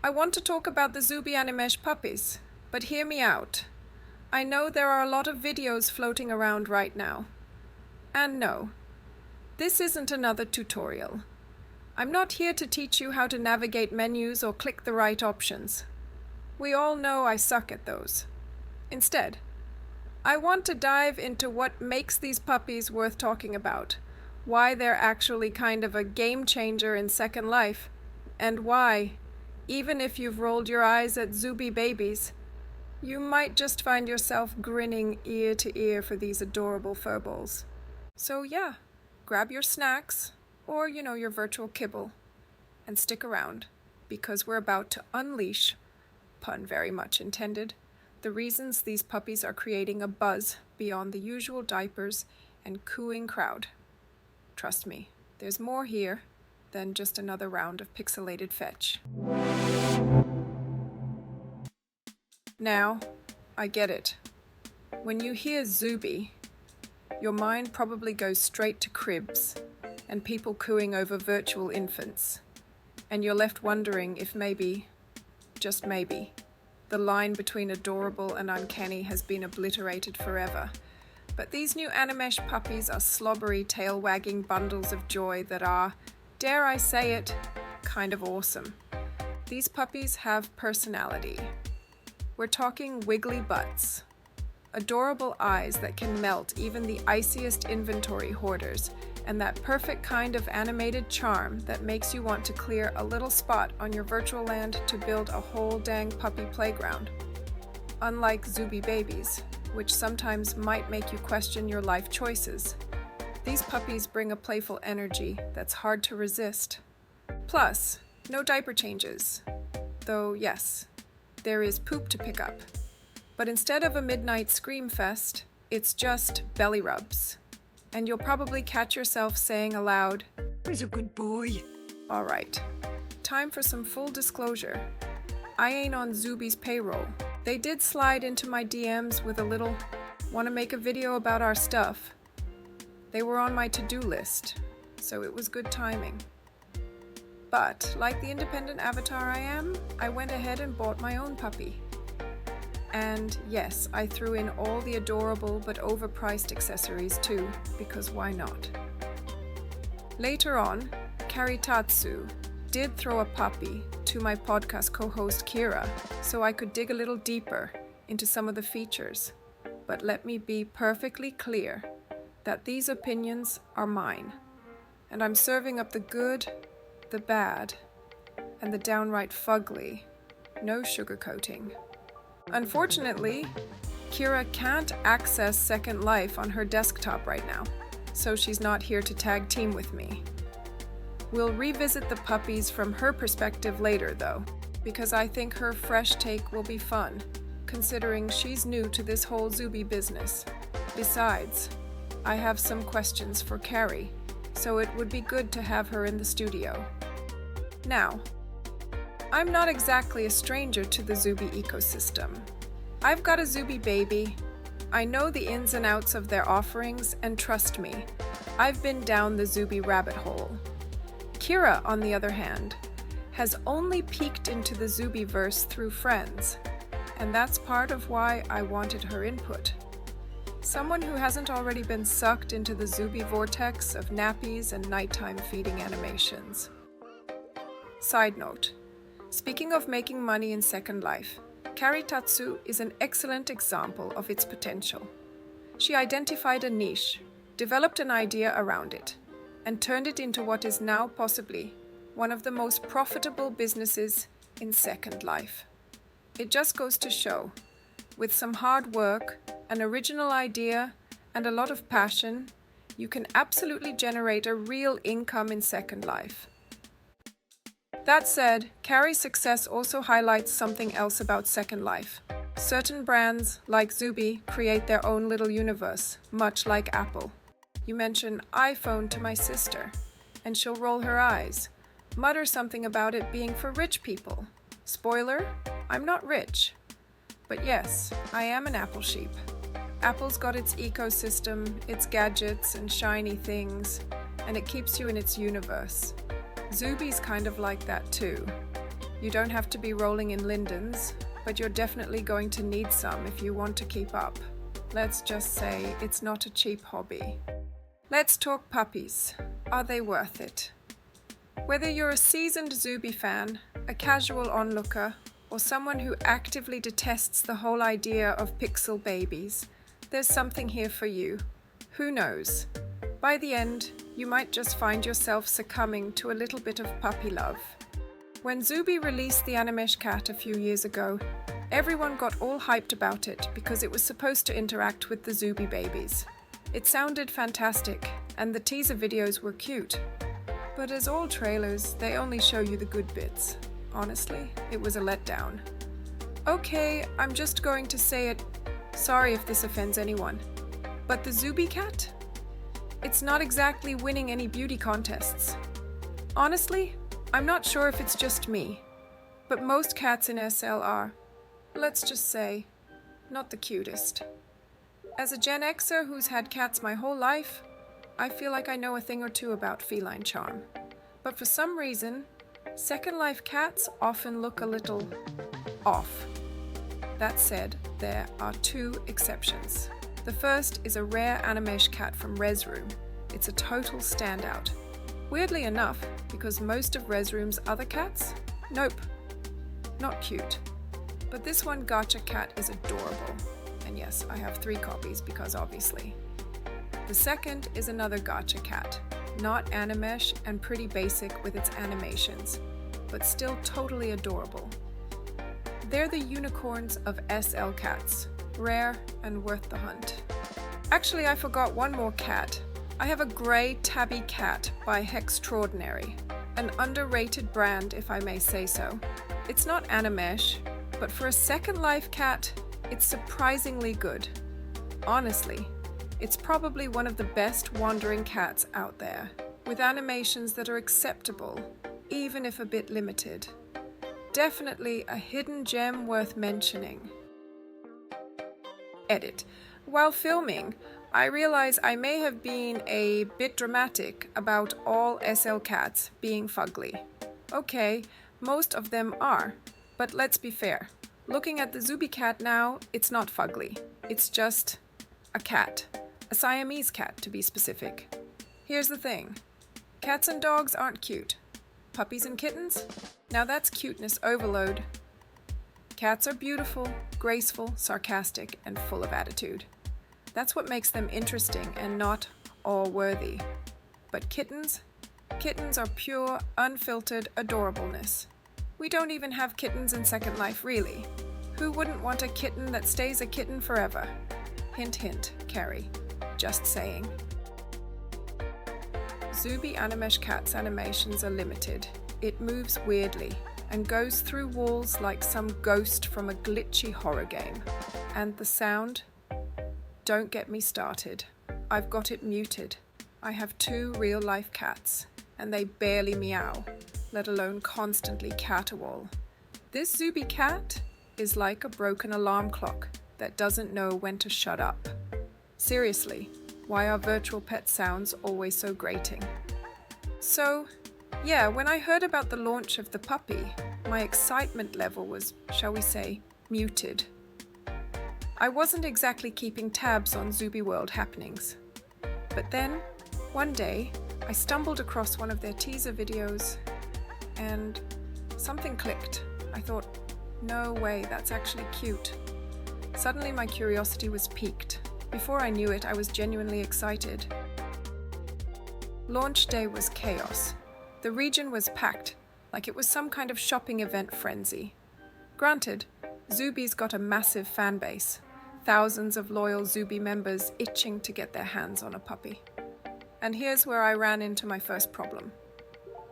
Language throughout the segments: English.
I want to talk about the Zooby Animesh puppies, but hear me out. I know there are a lot of videos floating around right now. And no, this isn't another tutorial. I'm not here to teach you how to navigate menus or click the right options. We all know I suck at those. Instead, I want to dive into what makes these puppies worth talking about, why they're actually kind of a game changer in Second Life, and why, even if you've rolled your eyes at Zooby babies, you might just find yourself grinning ear to ear for these adorable furballs. So yeah, grab your snacks, or your virtual kibble, and stick around, because we're about to unleash, pun very much intended, the reasons these puppies are creating a buzz beyond the usual diapers and cooing crowd. Trust me, there's more here than just another round of pixelated fetch. Now, I get it. When you hear Zooby, your mind probably goes straight to cribs and people cooing over virtual infants, and you're left wondering if maybe, just maybe, the line between adorable and uncanny has been obliterated forever. But these new Animesh puppies are slobbery, tail-wagging bundles of joy that are, dare I say it, kind of awesome. These puppies have personality. We're talking wiggly butts, adorable eyes that can melt even the iciest inventory hoarders, and that perfect kind of animated charm that makes you want to clear a little spot on your virtual land to build a whole dang puppy playground. Unlike Zooby babies, which sometimes might make you question your life choices, these puppies bring a playful energy that's hard to resist. Plus, no diaper changes. Though yes, there is poop to pick up. But instead of a midnight scream fest, it's just belly rubs. And you'll probably catch yourself saying aloud, "He's a good boy." Alright, time for some full disclosure. I ain't on Zooby's payroll. They did slide into my DMs with a little, "wanna make a video about our stuff?" They were on my to-do list, so it was good timing. But, like the independent avatar I am, I went ahead and bought my own puppy. And yes, I threw in all the adorable but overpriced accessories too, because why not? Later on, Karitatsu did throw a puppy to my podcast co-host Kira, so I could dig a little deeper into some of the features. But let me be perfectly clear that these opinions are mine, and I'm serving up the good, the bad, and the downright fugly. No sugarcoating. Unfortunately, Kira can't access Second Life on her desktop right now, so she's not here to tag team with me. We'll revisit the puppies from her perspective later though, because I think her fresh take will be fun, considering she's new to this whole Zooby business. Besides, I have some questions for Carrie, so it would be good to have her in the studio. Now, I'm not exactly a stranger to the Zooby ecosystem. I've got a Zooby baby. I know the ins and outs of their offerings, and trust me, I've been down the Zooby rabbit hole. Kira, on the other hand, has only peeked into the Zoobyverse through friends, and that's part of why I wanted her input. Someone who hasn't already been sucked into the Zooby vortex of nappies and nighttime feeding animations. Side note, speaking of making money in Second Life, Karitatsu is an excellent example of its potential. She identified a niche, developed an idea around it, and turned it into what is now possibly one of the most profitable businesses in Second Life. It just goes to show, with some hard work, an original idea, and a lot of passion, you can absolutely generate a real income in Second Life. That said, Carrie's success also highlights something else about Second Life. Certain brands, like Zooby, create their own little universe, much like Apple. You mention iPhone to my sister, and she'll roll her eyes, mutter something about it being for rich people. Spoiler, I'm not rich. But yes, I am an Apple sheep. Apple's got its ecosystem, its gadgets and shiny things, and it keeps you in its universe. Zooby's kind of like that too. You don't have to be rolling in Lindens, but you're definitely going to need some if you want to keep up. Let's just say it's not a cheap hobby. Let's talk puppies. Are they worth it? Whether you're a seasoned Zooby fan, a casual onlooker, or someone who actively detests the whole idea of pixel babies, there's something here for you. Who knows? By the end, you might just find yourself succumbing to a little bit of puppy love. When Zooby released the Animesh cat a few years ago, everyone got all hyped about it because it was supposed to interact with the Zooby babies. It sounded fantastic, and the teaser videos were cute. But as all trailers, they only show you the good bits. Honestly, it was a letdown. Okay, I'm just going to say it. Sorry if this offends anyone. But the Zooby cat? It's not exactly winning any beauty contests. Honestly, I'm not sure if it's just me, but most cats in SL are, let's just say, not the cutest. As a Gen Xer who's had cats my whole life, I feel like I know a thing or two about feline charm. But for some reason, Second Life cats often look a little off. That said, there are two exceptions. The first is a rare Animesh cat from Res Room. It's a total standout. Weirdly enough, because most of Res Room's other cats? Nope, not cute. But this one gacha cat is adorable. And yes, I have 3 copies because obviously. The second is another gacha cat, not Animesh and pretty basic with its animations, but still totally adorable. They're the unicorns of SL cats, rare and worth the hunt. Actually, I forgot one more cat. I have a grey tabby cat by Hextraordinary, an underrated brand if I may say so. It's not Animesh, but for a Second Life cat, it's surprisingly good. Honestly, it's probably one of the best wandering cats out there, with animations that are acceptable, even if a bit limited. Definitely a hidden gem worth mentioning. Edit. While filming, I realize I may have been a bit dramatic about all SL cats being fugly. Okay, most of them are, but let's be fair. Looking at the Zooby cat now, it's not fugly. It's just a cat. A Siamese cat, to be specific. Here's the thing. Cats and dogs aren't cute. Puppies and kittens? Now that's cuteness overload. Cats are beautiful, graceful, sarcastic, and full of attitude. That's what makes them interesting and not awe-worthy. But kittens? Kittens are pure, unfiltered adorableness. We don't even have kittens in Second Life, really. Who wouldn't want a kitten that stays a kitten forever? Hint, hint, Carrie. Just saying. Zooby Animesh cat's animations are limited. It moves weirdly and goes through walls like some ghost from a glitchy horror game. And the sound? Don't get me started. I've got it muted. I have 2 real-life cats, and they barely meow, let alone constantly caterwaul. This Zooby cat is like a broken alarm clock that doesn't know when to shut up. Seriously, why are virtual pet sounds always so grating? So, yeah, when I heard about the launch of the puppy, my excitement level was, shall we say, muted. I wasn't exactly keeping tabs on Zooby World happenings. But then, one day, I stumbled across one of their teaser videos, and something clicked. I thought, no way, that's actually cute. Suddenly my curiosity was piqued. Before I knew it, I was genuinely excited. Launch day was chaos. The region was packed, like it was some kind of shopping event frenzy. Granted, Zooby's got a massive fan base. Thousands of loyal Zooby members itching to get their hands on a puppy. And here's where I ran into my first problem.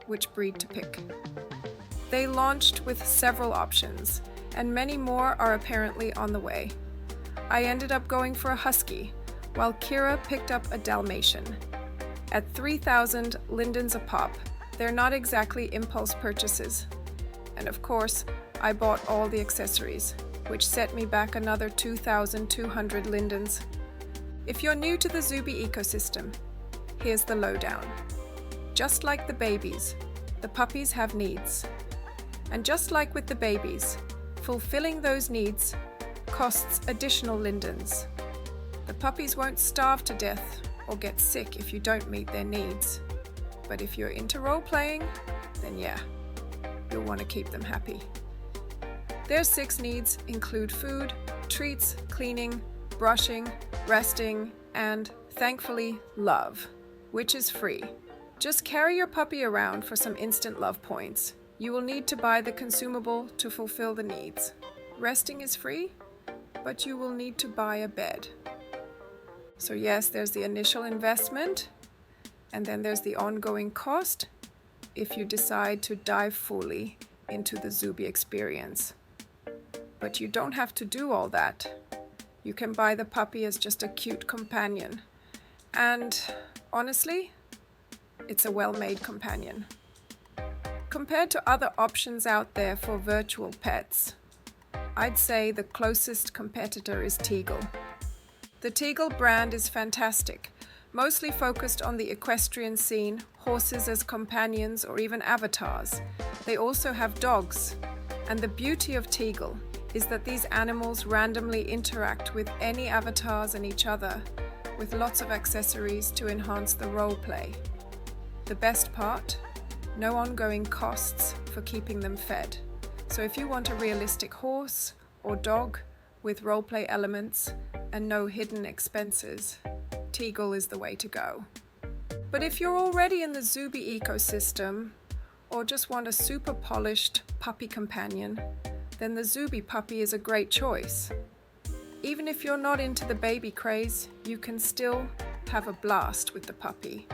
Which breed to pick? They launched with several options, and many more are apparently on the way. I ended up going for a Husky, while Kira picked up a Dalmatian. At 3,000 Lindens a pop, they're not exactly impulse purchases. And of course, I bought all the accessories, which set me back another 2,200 Lindens. If you're new to the Zooby ecosystem, here's the lowdown. Just like the babies, the puppies have needs. And just like with the babies, fulfilling those needs costs additional Lindens. The puppies won't starve to death or get sick if you don't meet their needs. But if you're into role-playing, then yeah, you'll want to keep them happy. Their 6 needs include food, treats, cleaning, brushing, resting, and, thankfully, love, which is free. Just carry your puppy around for some instant love points. You will need to buy the consumable to fulfill the needs. Resting is free, but you will need to buy a bed. So yes, there's the initial investment, and then there's the ongoing cost if you decide to dive fully into the Zooby experience. But you don't have to do all that. You can buy the puppy as just a cute companion. And honestly, it's a well-made companion. Compared to other options out there for virtual pets, I'd say the closest competitor is Teegle. The Teegle brand is fantastic, mostly focused on the equestrian scene, horses as companions or even avatars. They also have dogs. And the beauty of Teegle is that these animals randomly interact with any avatars and each other, with lots of accessories to enhance the role play. The best part? No ongoing costs for keeping them fed. So if you want a realistic horse or dog with roleplay elements and no hidden expenses, Teegle is the way to go. But if you're already in the Zooby ecosystem or just want a super polished puppy companion, then the Zooby Puppy is a great choice. Even if you're not into the baby craze, you can still have a blast with the puppy.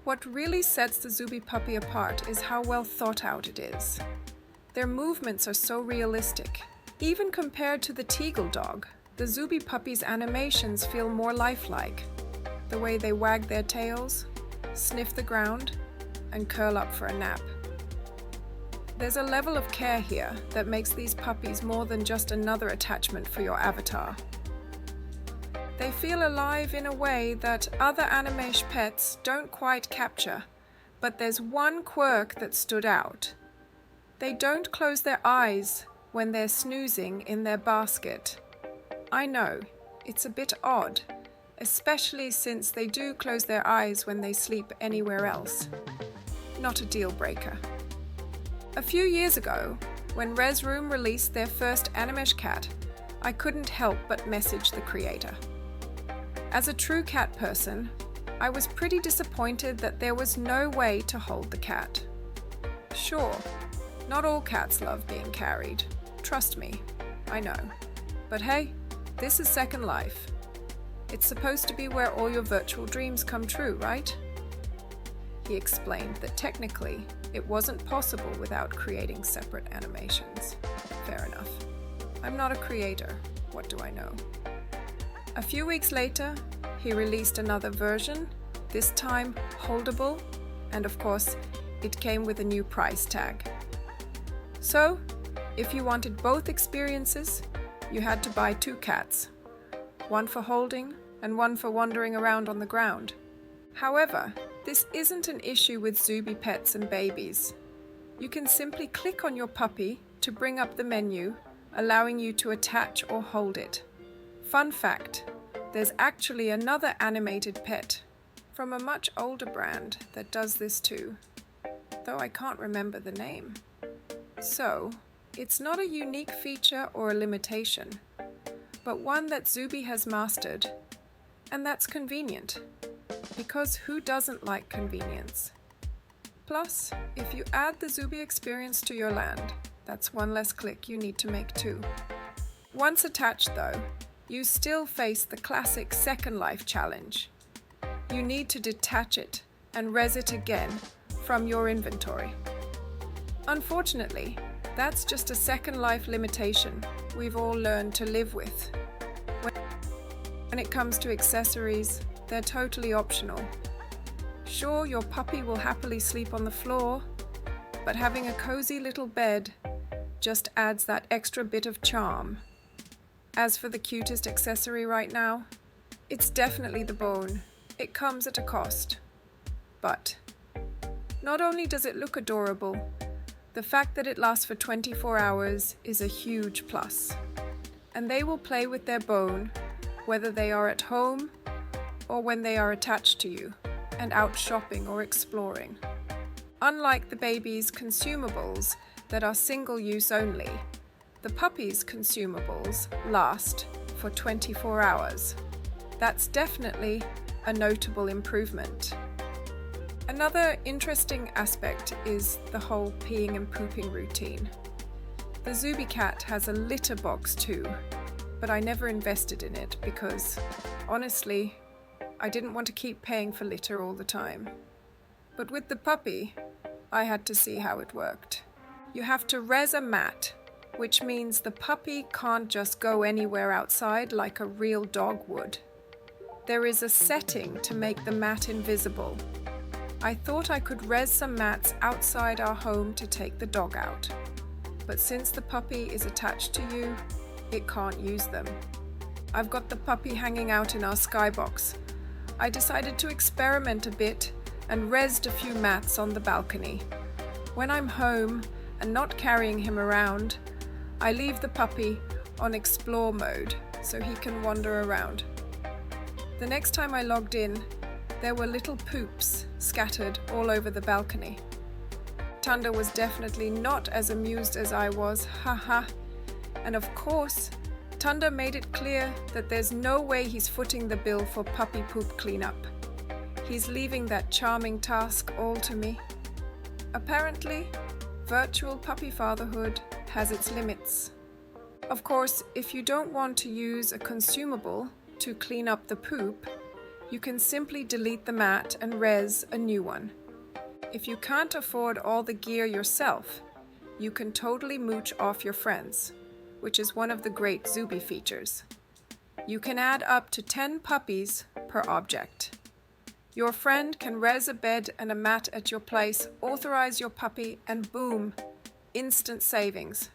What really sets the Zooby Puppy apart is how well thought out it is. Their movements are so realistic. Even compared to the Teegle dog, the Zooby Puppy's animations feel more lifelike. The way they wag their tails, sniff the ground, and curl up for a nap. There's a level of care here that makes these puppies more than just another attachment for your avatar. They feel alive in a way that other Animesh pets don't quite capture, but there's one quirk that stood out. They don't close their eyes when they're snoozing in their basket. I know, it's a bit odd, especially since they do close their eyes when they sleep anywhere else. Not a deal breaker. A few years ago, when Res Room released their first Animesh cat, I couldn't help but message the creator. As a true cat person, I was pretty disappointed that there was no way to hold the cat. Sure, not all cats love being carried. Trust me, I know. But hey, this is Second Life. It's supposed to be where all your virtual dreams come true, right? He explained that technically, it wasn't possible without creating separate animations. Fair enough. I'm not a creator. What do I know? A few weeks later, he released another version, this time holdable, and of course, it came with a new price tag. So, if you wanted both experiences, you had to buy 2 cats, one for holding and one for wandering around on the ground. However, this isn't an issue with Zooby pets and babies. You can simply click on your puppy to bring up the menu, allowing you to attach or hold it. Fun fact, there's actually another animated pet from a much older brand that does this too, though I can't remember the name. So, it's not a unique feature or a limitation, but one that Zooby has mastered, and that's convenient. Because who doesn't like convenience? Plus, if you add the Zooby experience to your land, that's one less click you need to make too. Once attached though, you still face the classic Second Life challenge. You need to detach it and res it again from your inventory. Unfortunately, that's just a Second Life limitation we've all learned to live with. When it comes to accessories, they're totally optional. Sure, your puppy will happily sleep on the floor, but having a cozy little bed just adds that extra bit of charm. As for the cutest accessory right now, it's definitely the bone. It comes at a cost. But not only does it look adorable, The fact that it lasts for 24 hours is a huge plus. And they will play with their bone, whether they are at home or when they are attached to you and out shopping or exploring. Unlike the baby's consumables that are single-use only, the puppy's consumables last for 24 hours. That's definitely a notable improvement. Another interesting aspect is the whole peeing and pooping routine. The Zooby cat has a litter box too, but I never invested in it because, honestly, I didn't want to keep paying for litter all the time. But with the puppy, I had to see how it worked. You have to res a mat, which means the puppy can't just go anywhere outside like a real dog would. There is a setting to make the mat invisible. I thought I could res some mats outside our home to take the dog out. But since the puppy is attached to you, it can't use them. I've got the puppy hanging out in our skybox. I decided to experiment a bit and resed a few mats on the balcony. When I'm home and not carrying him around, I leave the puppy on explore mode so he can wander around. The next time I logged in, there were little poops scattered all over the balcony. Tunda was definitely not as amused as I was, haha. And of course, Tunda made it clear that there's no way he's footing the bill for puppy poop cleanup. He's leaving that charming task all to me. Apparently, virtual puppy fatherhood has its limits. Of course, if you don't want to use a consumable to clean up the poop, you can simply delete the mat and res a new one. If you can't afford all the gear yourself, you can totally mooch off your friends, which is one of the great Zooby features. You can add up to 10 puppies per object. Your friend can res a bed and a mat at your place, authorize your puppy, and boom, instant savings.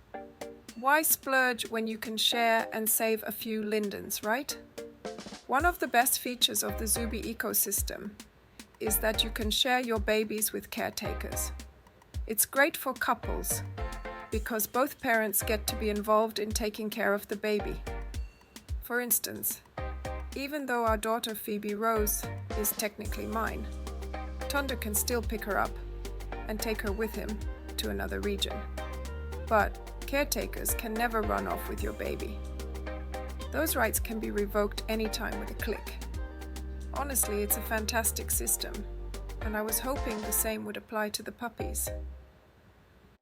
Why splurge when you can share and save a few Lindens, right? One of the best features of the Zooby ecosystem is that you can share your babies with caretakers. It's great for couples because both parents get to be involved in taking care of the baby. For instance, even though our daughter Phoebe Rose is technically mine, Tunda can still pick her up and take her with him to another region. But caretakers can never run off with your baby. Those rights can be revoked anytime with a click. Honestly, it's a fantastic system, and I was hoping the same would apply to the puppies.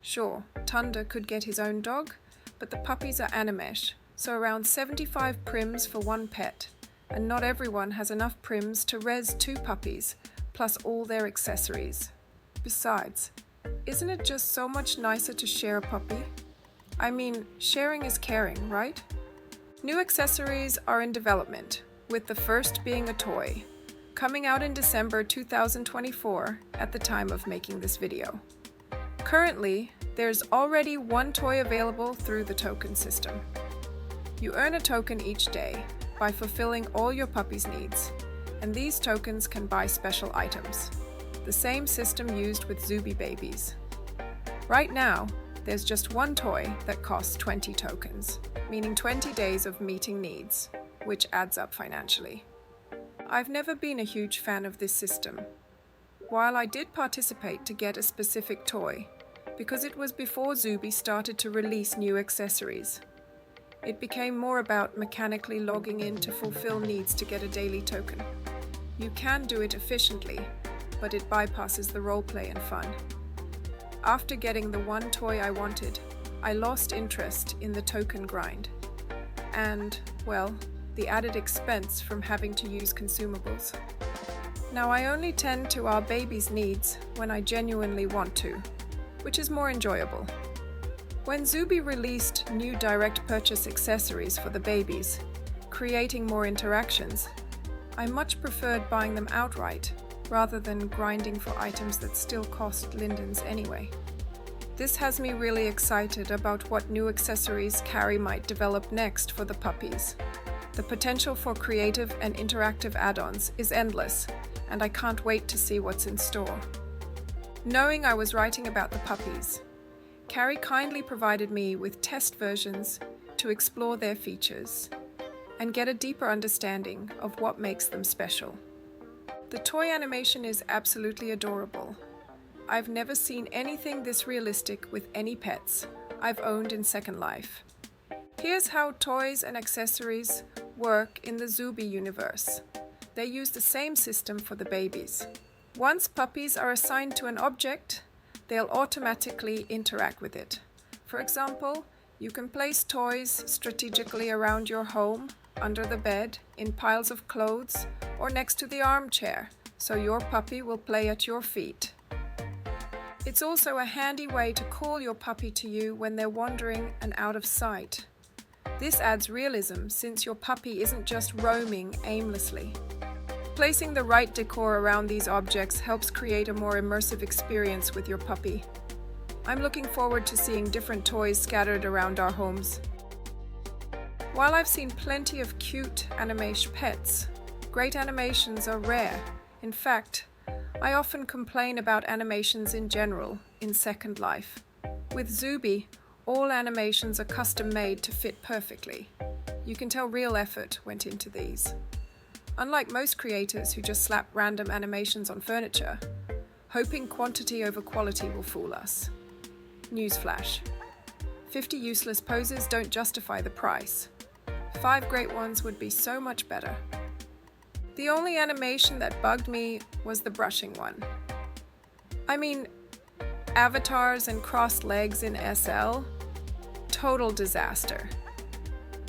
Sure, Tunda could get his own dog, but the puppies are Animesh, so around 75 prims for one pet, and not everyone has enough prims to res 2 puppies, plus all their accessories. Besides, isn't it just so much nicer to share a puppy? I mean, sharing is caring, right? New accessories are in development, with the first being a toy, coming out in December 2024 at the time of making this video. Currently, there's already one toy available through the token system. You earn a token each day by fulfilling all your puppy's needs, and these tokens can buy special items, the same system used with Zooby babies. Right now, there's just one toy that costs 20 tokens, meaning 20 days of meeting needs, which adds up financially. I've never been a huge fan of this system. While I did participate to get a specific toy, because it was before Zooby started to release new accessories. It became more about mechanically logging in to fulfill needs to get a daily token. You can do it efficiently, but it bypasses the roleplay and fun. After getting the one toy I wanted, I lost interest in the token grind. And, well, the added expense from having to use consumables. Now I only tend to our baby's needs when I genuinely want to, which is more enjoyable. When Zooby released new direct purchase accessories for the babies, creating more interactions, I much preferred buying them outright rather than grinding for items that still cost Lindens anyway. This has me really excited about what new accessories Carrie might develop next for the puppies. The potential for creative and interactive add-ons is endless, and I can't wait to see what's in store. Knowing I was writing about the puppies, Carrie kindly provided me with test versions to explore their features and get a deeper understanding of what makes them special. The toy animation is absolutely adorable. I've never seen anything this realistic with any pets I've owned in Second Life. Here's how toys and accessories work in the Zooby universe. They use the same system for the babies. Once puppies are assigned to an object, they'll automatically interact with it. For example, you can place toys strategically around your home, under the bed, in piles of clothes, or next to the armchair, so your puppy will play at your feet. It's also a handy way to call your puppy to you when they're wandering and out of sight. This adds realism since your puppy isn't just roaming aimlessly. Placing the right decor around these objects helps create a more immersive experience with your puppy. I'm looking forward to seeing different toys scattered around our homes. While I've seen plenty of cute Animesh pets, great animations are rare. In fact, I often complain about animations in general in Second Life. With Zooby, all animations are custom-made to fit perfectly. You can tell real effort went into these. Unlike most creators who just slap random animations on furniture, hoping quantity over quality will fool us. Newsflash: 50 useless poses don't justify the price. 5 great ones would be so much better. The only animation that bugged me was the brushing one. I mean, avatars and crossed legs in SL? Total disaster.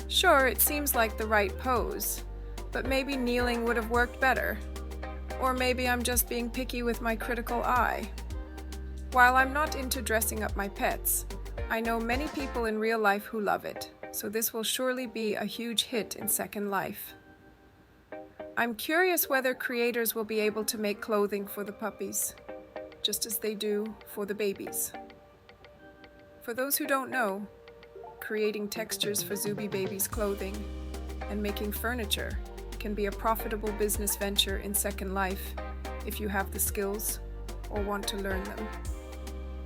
Sure, it seems like the right pose, but maybe kneeling would have worked better. Or maybe I'm just being picky with my critical eye. While I'm not into dressing up my pets, I know many people in real life who love it, so this will surely be a huge hit in Second Life. I'm curious whether creators will be able to make clothing for the puppies, just as they do for the babies. For those who don't know, creating textures for Zooby babies' clothing and making furniture can be a profitable business venture in Second Life if you have the skills or want to learn them.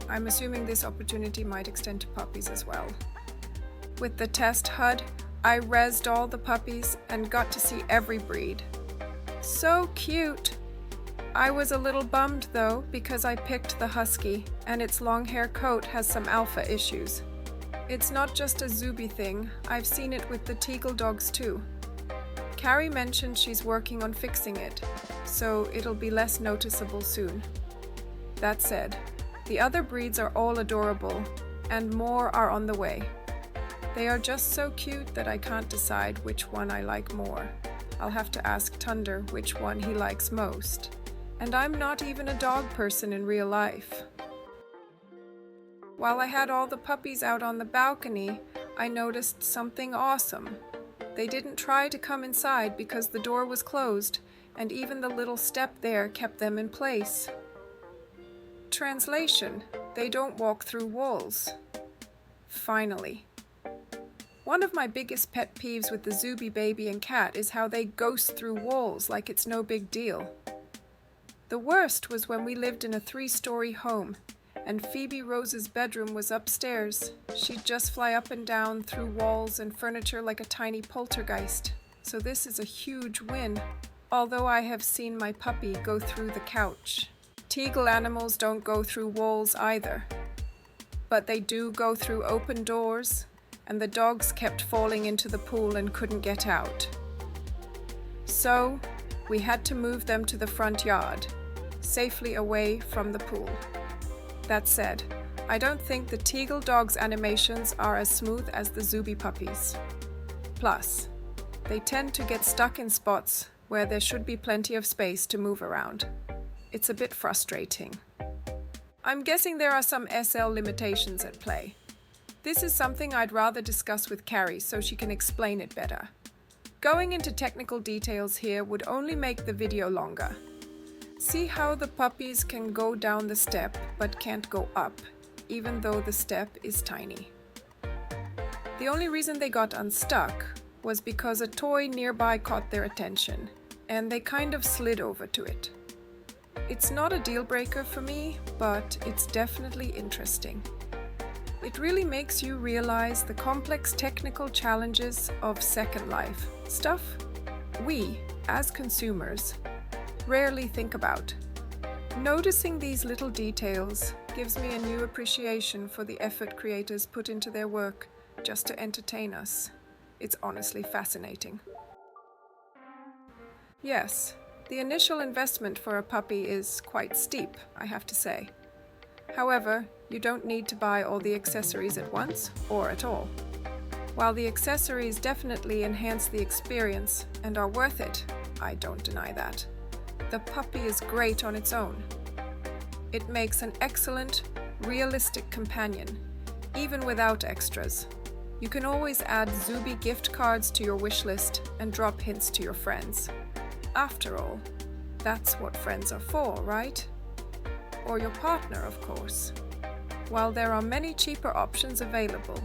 I'm assuming this opportunity might extend to puppies as well. With the test HUD, I rezzed all the puppies and got to see every breed. So cute! I was a little bummed though because I picked the husky and its long hair coat has some alpha issues. It's not just a Zooby thing, I've seen it with the Teegle dogs too. Carrie mentioned she's working on fixing it, so it'll be less noticeable soon. That said, the other breeds are all adorable, and more are on the way. They are just so cute that I can't decide which one I like more. I'll have to ask Thunder which one he likes most. And I'm not even a dog person in real life. While I had all the puppies out on the balcony, I noticed something awesome. They didn't try to come inside because the door was closed, and even the little step there kept them in place. Translation: they don't walk through walls. Finally. One of my biggest pet peeves with the Zooby baby and cat is how they ghost through walls like it's no big deal. The worst was when we lived in a 3-story home, and Phoebe Rose's bedroom was upstairs. She'd just fly up and down through walls and furniture like a tiny poltergeist. So this is a huge win, although I have seen my puppy go through the couch. Teegle animals don't go through walls either, but they do go through open doors, and the dogs kept falling into the pool and couldn't get out. So we had to move them to the front yard, safely away from the pool. That said, I don't think the Teegle dogs' animations are as smooth as the Zooby puppies. Plus, they tend to get stuck in spots where there should be plenty of space to move around. It's a bit frustrating. I'm guessing there are some SL limitations at play. This is something I'd rather discuss with Carrie so she can explain it better. Going into technical details here would only make the video longer. See how the puppies can go down the step but can't go up, even though the step is tiny. The only reason they got unstuck was because a toy nearby caught their attention, and they kind of slid over to it. It's not a deal breaker for me, but it's definitely interesting. It really makes you realize the complex technical challenges of Second Life, stuff we, as consumers, rarely think about. Noticing these little details gives me a new appreciation for the effort creators put into their work just to entertain us. It's honestly fascinating. Yes, the initial investment for a puppy is quite steep, I have to say. However, you don't need to buy all the accessories at once or at all. While the accessories definitely enhance the experience and are worth it, I don't deny that. The puppy is great on its own. It makes an excellent, realistic companion, even without extras. You can always add Zooby gift cards to your wish list and drop hints to your friends. After all, that's what friends are for, right? Or your partner, of course. While there are many cheaper options available,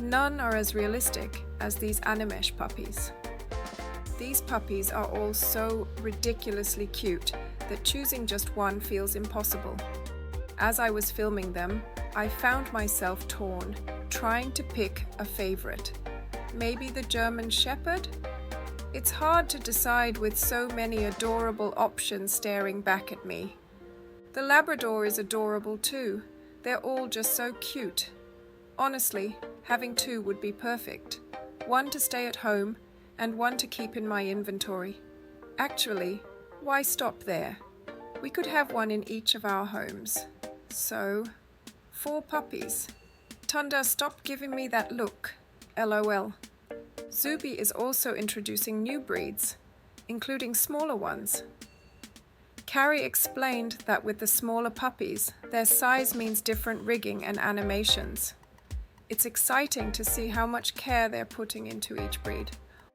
none are as realistic as these Animesh puppies. These puppies are all so ridiculously cute that choosing just one feels impossible. As I was filming them, I found myself torn, trying to pick a favorite. Maybe the German Shepherd? It's hard to decide with so many adorable options staring back at me. The Labrador is adorable too. They're all just so cute. Honestly, having two would be perfect. One to stay at home and one to keep in my inventory. Actually, why stop there? We could have one in each of our homes. So, 4 puppies. Tunda, stop giving me that look. LOL. Zooby is also introducing new breeds, including smaller ones. Carrie explained that with the smaller puppies, their size means different rigging and animations. It's exciting to see how much care they're putting into each breed.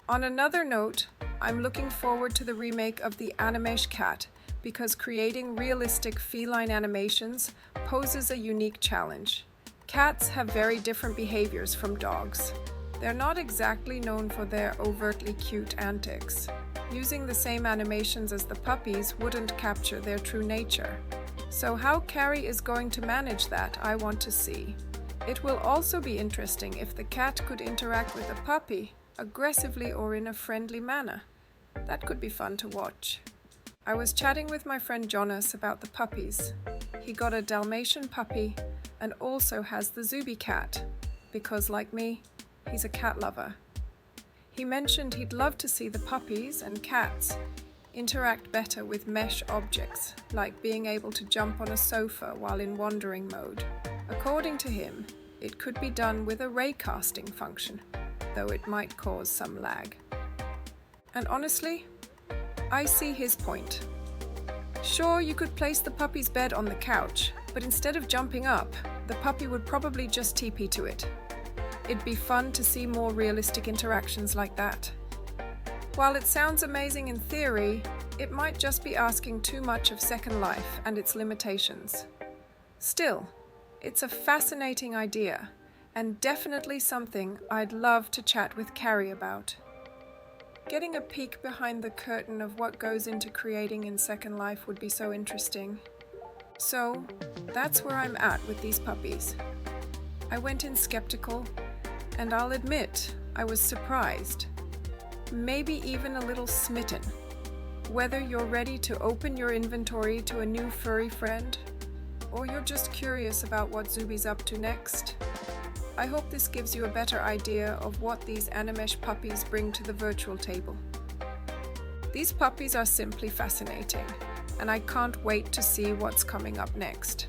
On another note, I'm looking forward to the remake of the Animesh cat because creating realistic feline animations poses a unique challenge. Cats have very different behaviors from dogs. They're not exactly known for their overtly cute antics. Using the same animations as the puppies wouldn't capture their true nature. So how Carrie is going to manage that, I want to see. It will also be interesting if the cat could interact with the puppy aggressively or in a friendly manner. That could be fun to watch. I was chatting with my friend Jonas about the puppies. He got a Dalmatian puppy and also has the Zooby cat, because like me, he's a cat lover. He mentioned he'd love to see the puppies and cats interact better with mesh objects, like being able to jump on a sofa while in wandering mode. According to him, it could be done with a raycasting function, though it might cause some lag. And honestly, I see his point. Sure, you could place the puppy's bed on the couch, but instead of jumping up, the puppy would probably just TP to it. It'd be fun to see more realistic interactions like that. While it sounds amazing in theory, it might just be asking too much of Second Life and its limitations. Still, it's a fascinating idea, and definitely something I'd love to chat with Carrie about. Getting a peek behind the curtain of what goes into creating in Second Life would be so interesting. So, that's where I'm at with these puppies. I went in skeptical, and I'll admit I was surprised, maybe even a little smitten. Whether you're ready to open your inventory to a new furry friend, or you're just curious about what Zooby's up to next, I hope this gives you a better idea of what these Animesh puppies bring to the virtual table. These puppies are simply fascinating, and I can't wait to see what's coming up next.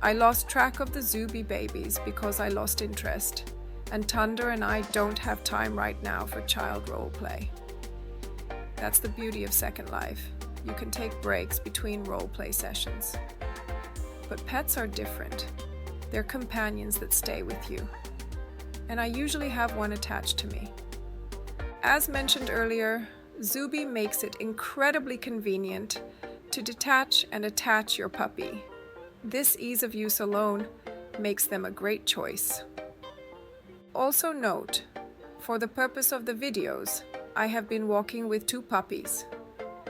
I lost track of the Zooby babies because I lost interest, and Tunda and I don't have time right now for child roleplay. That's the beauty of Second Life. You can take breaks between roleplay sessions. But pets are different. They're companions that stay with you. And I usually have one attached to me. As mentioned earlier, Zooby makes it incredibly convenient to detach and attach your puppy. This ease of use alone makes them a great choice. Also note, for the purpose of the videos, I have been walking with 2 puppies.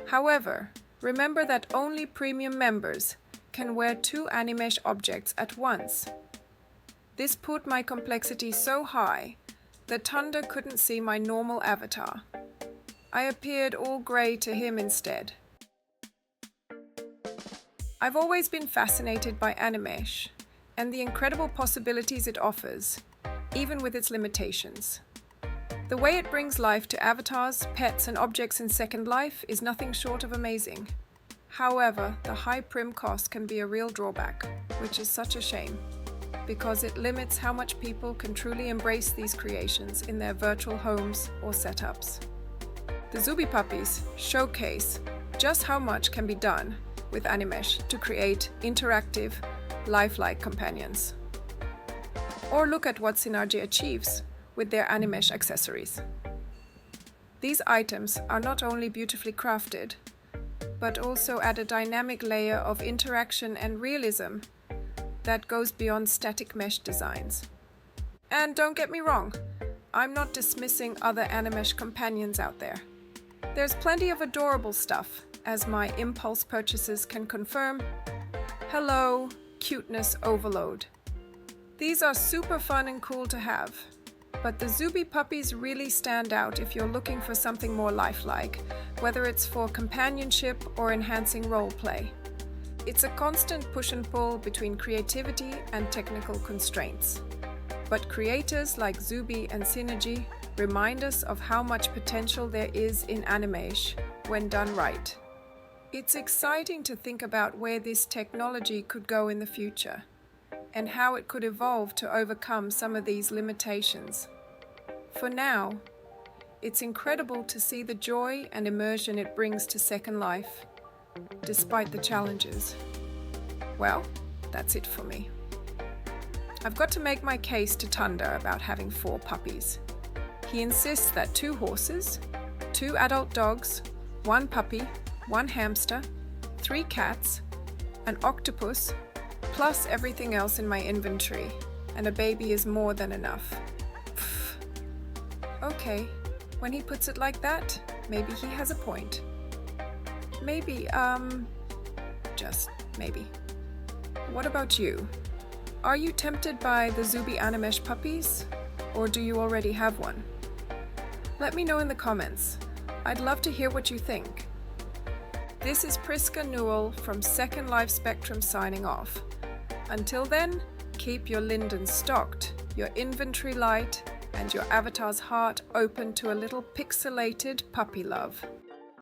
However, remember that only premium members can wear 2 Animesh objects at once. This put my complexity so high that Thunder couldn't see my normal avatar. I appeared all grey to him instead. I've always been fascinated by Animesh and the incredible possibilities it offers, even with its limitations. The way it brings life to avatars, pets, and objects in Second Life is nothing short of amazing. However, the high prim cost can be a real drawback, which is such a shame, because it limits how much people can truly embrace these creations in their virtual homes or setups. The Zooby Puppies showcase just how much can be done with Animesh to create interactive, lifelike companions. Or look at what SYNRGY achieves with their Animesh accessories. These items are not only beautifully crafted, but also add a dynamic layer of interaction and realism that goes beyond static mesh designs. And don't get me wrong, I'm not dismissing other Animesh companions out there. There's plenty of adorable stuff, as my impulse purchases can confirm. Hello, cuteness overload. These are super fun and cool to have, but the Zooby Puppies really stand out if you're looking for something more lifelike, whether it's for companionship or enhancing roleplay. It's a constant push and pull between creativity and technical constraints. But creators like Zooby and SYNRGY remind us of how much potential there is in Animesh when done right. It's exciting to think about where this technology could go in the future, and how it could evolve to overcome some of these limitations. For now, it's incredible to see the joy and immersion it brings to Second Life, despite the challenges. Well, that's it for me. I've got to make my case to Thunder about having 4 puppies. He insists that 2 horses, 2 adult dogs, 1 puppy, 1 hamster, 3 cats, an octopus, plus everything else in my inventory, and a baby is more than enough. Pfft. Okay, when he puts it like that, maybe he has a point. Maybe, just maybe. What about you? Are you tempted by the Zooby Animesh puppies, or do you already have one? Let me know in the comments. I'd love to hear what you think. This is Priska Newell from Second Life Spectrum signing off. Until then, keep your Lindens stocked, your inventory light, and your avatar's heart open to a little pixelated puppy love.